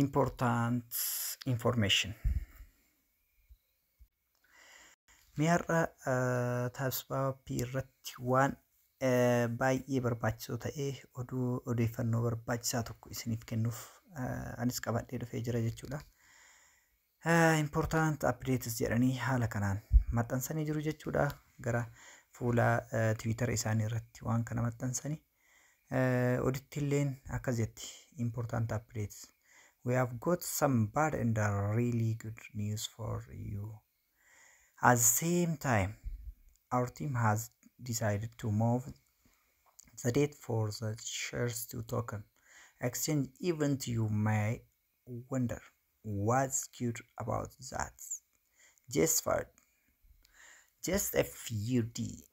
important information. Miarra taasifaa irratti waan baay'ee barbaachisoo ta'ee odeeffannoo barbaachisaa tokko isiniif kennuuf anis qabadhee dhufee jira jechuudha. Important updates jedhanii haala kanaan maxxansanii jiru jechuudha. Gara fuula Twitter isaanii irratti waan kana maxxansanii odittilleen akkas jetti important updates. We have got some bad and really good news for you. At the same time, our team has decided to move the date for the shares to token exchange event. You may wonder what's good about that. Just a few D,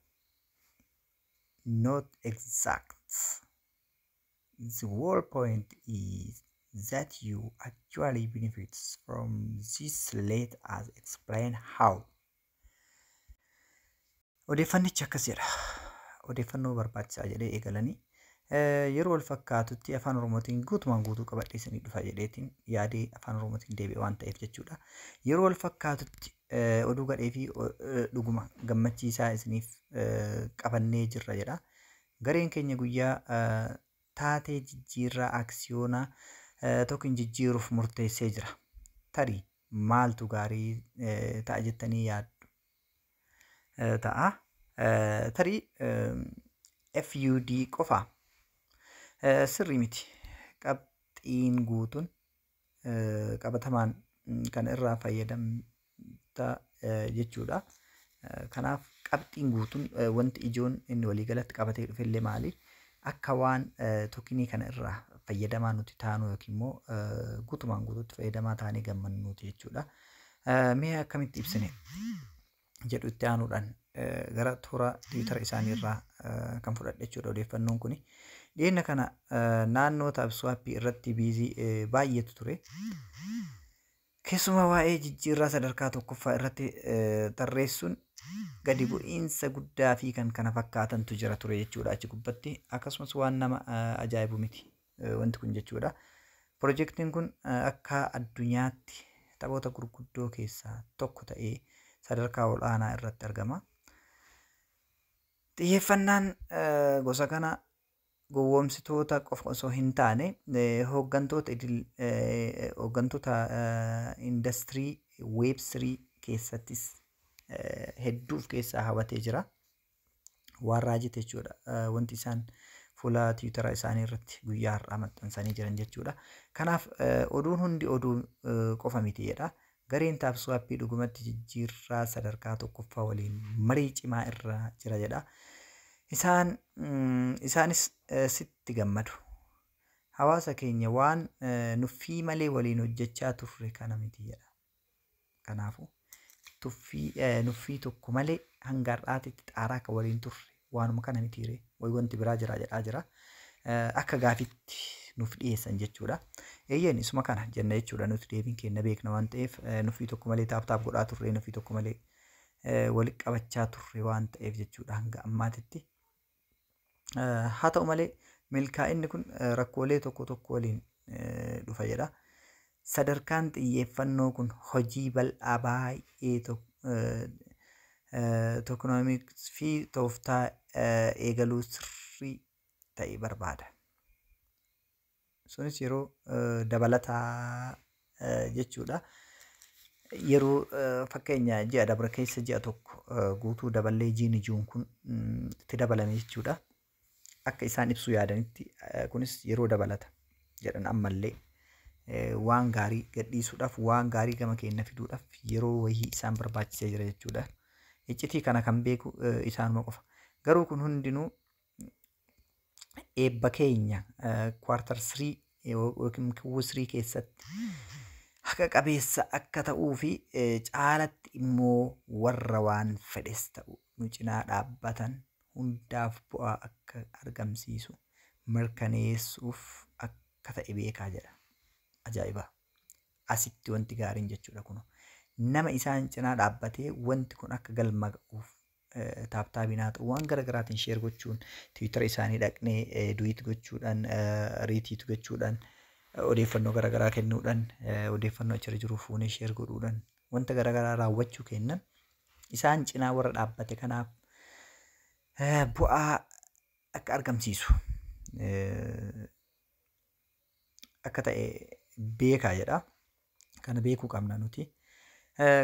not exact. The whole point is that you actually benefit from this late as explain how. Odeeffannichi akkas jedha. Odeeffannoo barbaachisaa jedhee eegalanii yeroo wal fakkaatutti afaan Oromootiin guutumaan guutuu qabadhee isinii dhufa jedheetiin yaadee afaan Oromootiin deebi'e waan ta'eef jechuudha. Yeroo wal fakkaatutti oduu gadhee fi dhuguma gammachiisaa isiniif qabannee jirra jedha. Gareen keenya guyyaa taatee jijjiirraa aksiyoonaa tokko jijjiiruuf murteessee jira. Tarii maaltu gaarii ta'a jettanii yaaddu? Ta'a. Tarii FUD qofa sirrii miti. Qabxiin guutuun qabatamaan kan irraa fayyadamta jechuudha. Kanaaf qabxiin guutuun wanti ijoon inni waliigalatti qabatee dhufellee maali? Akka waan tokinii kana irraa fayyadamaa nuti taanu yookiin immoo guutumaan guutuutti fayyadamaa taanee gammannuuti jechuudha. Mee akkamitti ibsine jedhu itti aanuudhaan gara toora Twitter isaanii irraa kan fudhadhe jechuudha odeeffannoon kuni. Dhiyeenya kana naannoo taabswaappii irratti biizii baay'eetu ture. Keessumaa waa'ee jijjiirraa sadarkaa tokkoffaa irratti tarreessuun gadi bu'iinsa guddaa fi kan kana fakkaatantu jira ture jechuudha achi gubbatti. Akkasumas waan nama ajaa'ibu miti wanti kun jechuudha. Pirojektiin kun akka addunyaatti taphoota gurguddoo keessaa tokko ta'ee sadarkaa olaanaa irratti argama. Xiyyeeffannaan gosa kana gowwoomsitoota qofa osoo hin taane hooggantoota industirii Web3 keessattis hedduuf keessaa hawatee jira. Waan raajite jechuudha. Wanti isaan fuula Twitter isaanii irratti guyyaa har'aa maxxansanii jiran jechuudha. Kanaaf oduun hundi oduu qofa miti jedha. Gareen taabswaappii dhugumatti jijjiirraa sadarkaa tokkoffaa waliin marii cimaa irra jira jedha. Isaanis sitti gammadu. Hawaasa keenya waan nuffii malee waliin hojjechaa turre kana miti jedha. Kanaafuu nuffii tokko malee hanga har'aatitti xaaraa akka waliin turre waanuma kana mitiire wanti biraa jira jedhaa jira. Akka gaafitti nuuf dhiyeessan jechuudha. Eeyyeen isuma kana jenna jechuudha. Nuti deebiin keenya beekna waan ta'eef nuffii tokko malee taaptaap godhaa turre nuffii tokko malee walitti qabachaa turre waan ta'eef jechuudha hanga ammaatitti. Haa ta'u malee milkaa'inni kun rakkoolee tokko tokko waliin dhufa jedha. Sadarkaan xiyyeeffannoo kun hojii bal'aa baay'ee tookoonomiks fi tooftaa eegaluu sirrii ta'e barbaada. Sunis yeroo dabalataa jechuudha. Yeroo fakkeenya ji'a dabra keessa ji'a tokko guutuu daballee jiin kun itti dabalame jechuudha. Akka isaan ibsuu yaadanitti kunis yeroo dabalata jedhan ammallee waan gaarii gadhiisuudhaaf waan gaarii gama keenya fiduudhaaf yeroo wayii isaan barbaachisee jira jechuudha. Iccitii kana kan beeku isaanuma qofa. Garuu kun hundinuu eebba keenya kwartar 3 yookiin Q3 keessatti haqa qabeessa akka ta'uu fi caalatti immoo warra waan fedhes ta'u nu cinaa dhaabbatan hundaaf bu'aa akka argamsiisu mirkaneessuuf akka ta'e beekaa jedha. Ajaa'iba! Asitti wanti gaariin jechuudha kun. Nama isaan cinaa dhaabbatee wanti kun akka galma ga'uuf taaptaabiin haa ta'u waan garaagaraatiin sheer gochuun Twitter isaanii dhaqnee duwiit gochuudhaan riitiit gochuudhaan odeeffannoo garaagaraa kennuudhaan odeeffannoo achirra jiru fuunee sheer godhuudhaan wanta garaagaraa raawwachuu kennan isaan cinaa warra dhaabbate kanaaf bu'aa akka argamsiisu akka ta'e beekaa jedha. Kana beekuu qabna nuti.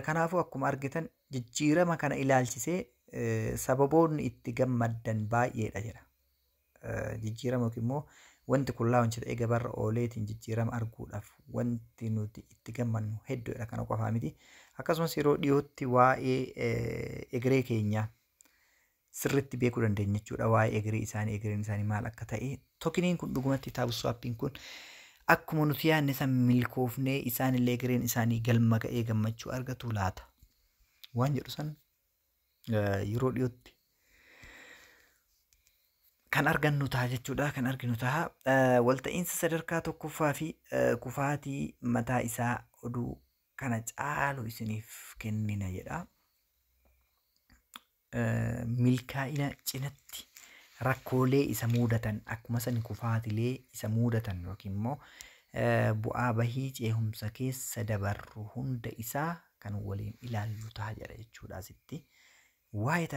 Kanaafuu akkuma argitan jijjiirama kana ilaalchisee sababoonni itti gammaddan baay'eedha jedha. Jijjiirama yookiin immoo wanti kun laawunchi ta'ee gabaarra ooleetiin jijjiirama arguudhaaf wanti nuti itti gammannu hedduudha. Kana qofaa miti. Akkasumas yeroo dhiyootti waa'ee egeree keenyaa sirriitti beekuu dandeenya jechuudha. Waa'ee egereen isaanii maal akka ta'e tokiniin kun dhugumatti taabswaappiin kun akkuma nuti yaadne san milkoofnee isaanillee egereen isaanii galma ga'ee gammachuu argatu laata waan jedhu san yeroo dhiyootti kan argannu ta'a jechuudha. Kan arginu ta'a walta'iinsa sadarkaa tokkoffaa fi kufaatii mataa isaa oduu kana caalu isiniif kennina jedha. Milkaa'ina cinatti rakkoolee isa mudatan akkuma san kufaatilee isa mudatan yookiin immoo bu'aa bahii ceehumsa keessa dabarru hunda isaa kan waliin ilaallu ta'a jedha jechuudha. Asitti waa'ee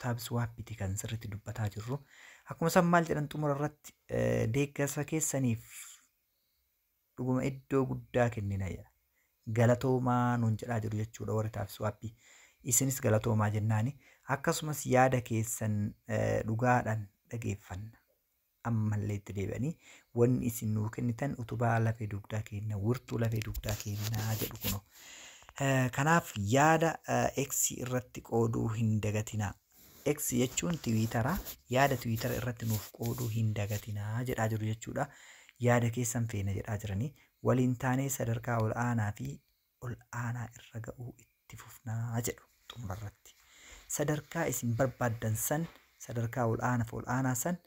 taabswaappiti kan sirriitti dubbataa jirru. Akkuma san maal jedhan xumura irratti deeggarsa keessaniif dhuguma iddoo guddaa kennina jedha. Galatoomaa nuun jedhaa jiru jechuudha warri taabswaappii. Isinis galatoomaa jennaani. Akkasumas yaada keessan dhugaadhaan dhageeffanna. Ammallee itti deebi'anii wanni isin nuu kennitan utubaa lafee dugdaa keenya wirtuu lafee dugdaa keenyaa jedhu kuno. Kanaaf yaada X irratti qooduu hin dagatinaa. X jechuun Tiwiitara. Yaada Tiwiitara irratti nuuf qooduu hin dagatinaa jedhaa jiru jechuudha. Yaada keessan feena jedhaa jiranii waliin taanee sadarkaa ol aanaa fi ol aanaa irra ga'uu itti fufnaa jedhu xumurarratti. Sadarkaa isin barbaaddan san sadarkaa ol aanaa san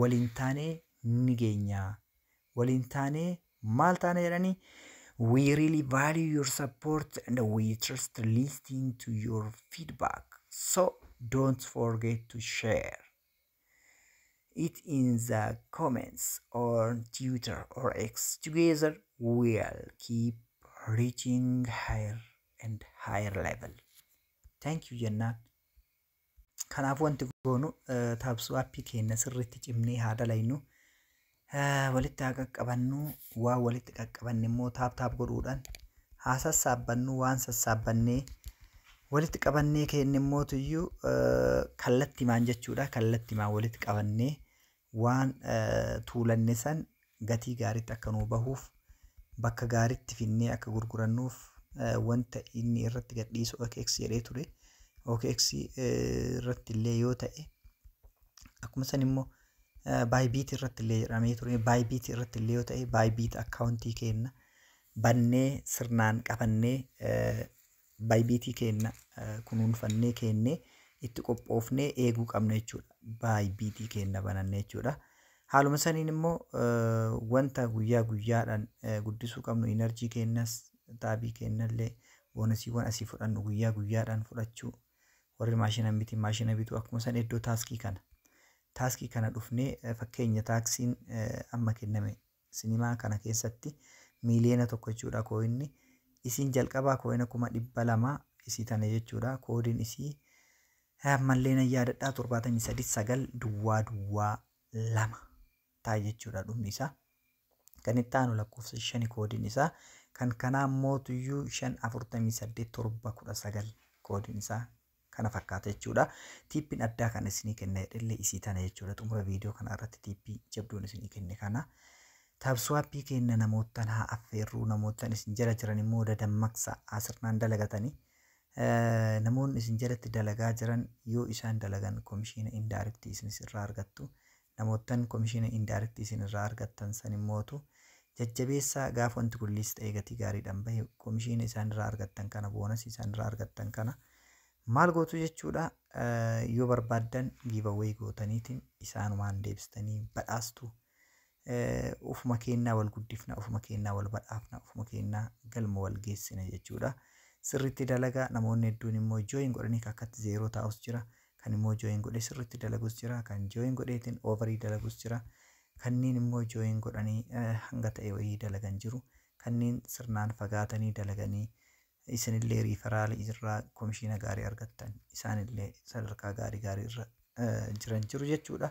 waliin taanee ni geenya. Waliin taanee maal taane jedhanii we really value your support and we trust listening to your feedback. So don't forget to share it in the comments on Twitter or X. Together we'll keep reaching higher and higher level. Thank you jennaan. Kanaaf wanti goonu taabswaappii keenya sirriitti cimnee haa dalaynu. Walitti haa qaqqabannu. Waan walitti qaqqabanne immoo taap godhuudhaan haa sassaabbannu. Waan sassaabannee walitti qabannee keenya immoo tuyyuu kallattimaan jechuudha. Kallattimaan walitti qabannee waan tuulanne san gatii gaariitti akka nuu bahuuf bakka gaariitti finnee akka gurgurannuuf wanta inni irratti gadhiisu OKX jedhee ture. OKX irratti illee yoo ta'e akkuma san immoo Bybit irratti illee jedhamee ture. Bybit irratti illee yoo ta'e Bybit akkaawuntii keenya bannee sirnaan qabannee Bybit keenya kunuunfannee kennee itti qophoofnee eeguu qabna jechuudha. Bybit keenya banannee jechuudha. Haaluma saniin immoo wanta guyyaa guyyaadhaan guddisuu qabnu enerjii keenyas taabii keenyallee boonasiiwwan asii fudhannu guyyaa guyyaadhaan fudhachuu. Warri maashina bituu akkuma san iddoo taaskii kana dhufnee fakkeenya taaksiin amma kenname sinimaa kana keessatti miiliyoona 1 jechuudha kooyinni. Isiin jalqabaa kooyina 200,000 isii tana jechuudha. Koodiin isii ammallee na yaadadhaa 73 duwwaa 2 ta'a jechuudha dhumni isaa. Kan itti aanu lakkoofsa 5 koodiin isaa. Kan kanaa mootuyyuu 548 koodiin isaa kana fakkaata jechuudha. Tiippiin addaa kan isinii kenne illee isii tana jechuudha. Xumura viidiyoo kana irratti tiippii jabduun isinii kenne kana. Taabswaappii keenya namootaan haa affeerruu. Namootaan isin jala jiran immoo dadammaqsa asirnaan dalagatanii. Namoonni isin jalatti dalagaa jiran yoo isaan dalagan komishiina indaarektii isin irraa argattu. Namootaan komishiina indaarektii isin irraa argattan san immootu jajjabeessaa gaafa wanti kulliis ta'ee gatii gaariidhaan bahe komishiina isaan irraa argattan kana boonasii isaan irraa argattan kana maal gootu jechuudha. Yoo barbaaddan giveaway gootaniitiin isaanumaan deebistanii badhaastu. Ufuma kennaa wal guddifna, ufuma kennaa wal badhaafna, ufuma kennaa galma wal geessina jechuudha. Sirriitti dalagaa namoonni hedduun immoo jooyin godhanii akkatti zeeroo taa'us jira. Kan immoo jooyin godhee sirriitti dalagus jira. Kan jooyin godheetiin oovarii dalagus jira. kanneen immoo jooyin godhanii hanga ta'e wayii dalagan jiru. Kanneen sirnaan fagaatanii dalaganii isinillee riifaraala irraa komishiina gaarii argattan isaanillee sadarkaa gaarii irra jiran jiru jechuudha.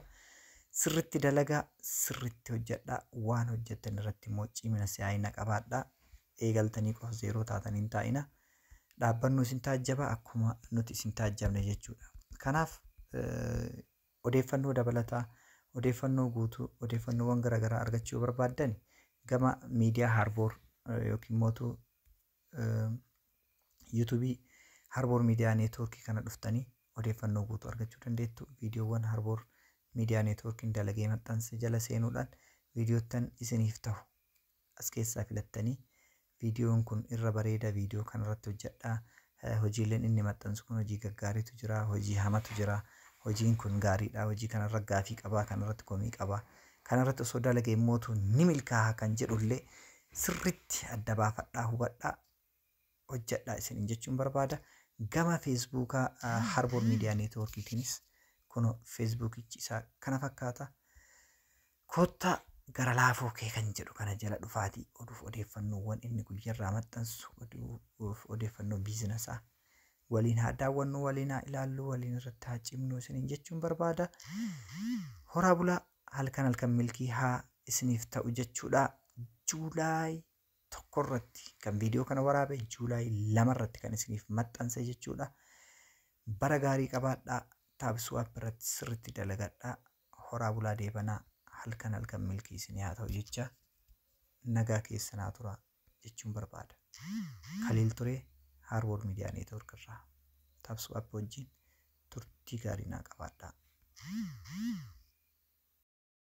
Sirritti dalagaa, sirritti hojjedhaa, waan hojjettan irratti immoo cimina si'aayina qabaadhaa. Eegaltanii qofa zeeroo taatanii hin taa'ina. Dhaabbannu isin taajjaba akkuma nuti isin taajjabne jechuudha. Kanaaf odeeffannoo dabalataa, odeeffannoo guutuu, odeeffannoowwan garaagaraa argachuu barbaaddan gama miidiyaa Harboor yookiin mootuu yuutuubii Harboor miidiyaa neetwoorkii kana dhuftanii odeeffannoo guutuu argachuu dandeettu. Viidiyoowwan Harboor miidiyaa neetwoorkiin dalagee maxxanse jala seenuudhaan viidiyoottan isiniif ta'u as keessaa filattanii viidiyoon kun irra bareeda viidiyoo kanarratti hojjedhaa. Hojiileen inni maxxansu kun hojii gaggaariitu jira, hojii hamatu jira. Hojiin kun gaariidha, hojii kanarra gaafii qabaa, kanarratti komii qabaa, kanarratti osoo dalagee mootu ni milkaa'a kan jedhullee sirritti adda baafadhaa, hubadhaa, hojjedhaa isiniin jechuun barbaada. Gama feesbuukaa Harboor miidiyaa neetwoorkiitiinis kun feesbuukichi isaa kana fakkaata. Koottaa gara laafoo kee kan jedhu kana jala dhufaatii oduuf odeeffannoowwan inni guyyarraa maxxansu odeeffannoo biizinasaa waliin haa daawwannu, waliin haa ilaallu, waliin irratti haa cimnu isiniin jechuun barbaada. Horaa bulaa, halkan milkii haa isiniif ta'u jechuudha. Juulaay 1 irratti kan viidiyoo kana waraabe, Juulaay 2 irratti kan isiniif maxxanse jechuudha. Bara gaarii qabaadhaa. Taabsuu irratti sirritti dalagadhaa. Horaa bulaa deebanaa. Halkan milkii isinii haa ta'u jecha nagaa keessan haa turaa jechuun barbaada. Khaliil Turee Harboor miidiyaa neetwoork irraa taabsuu wajjin turtii gaarii naa qabaadhaa.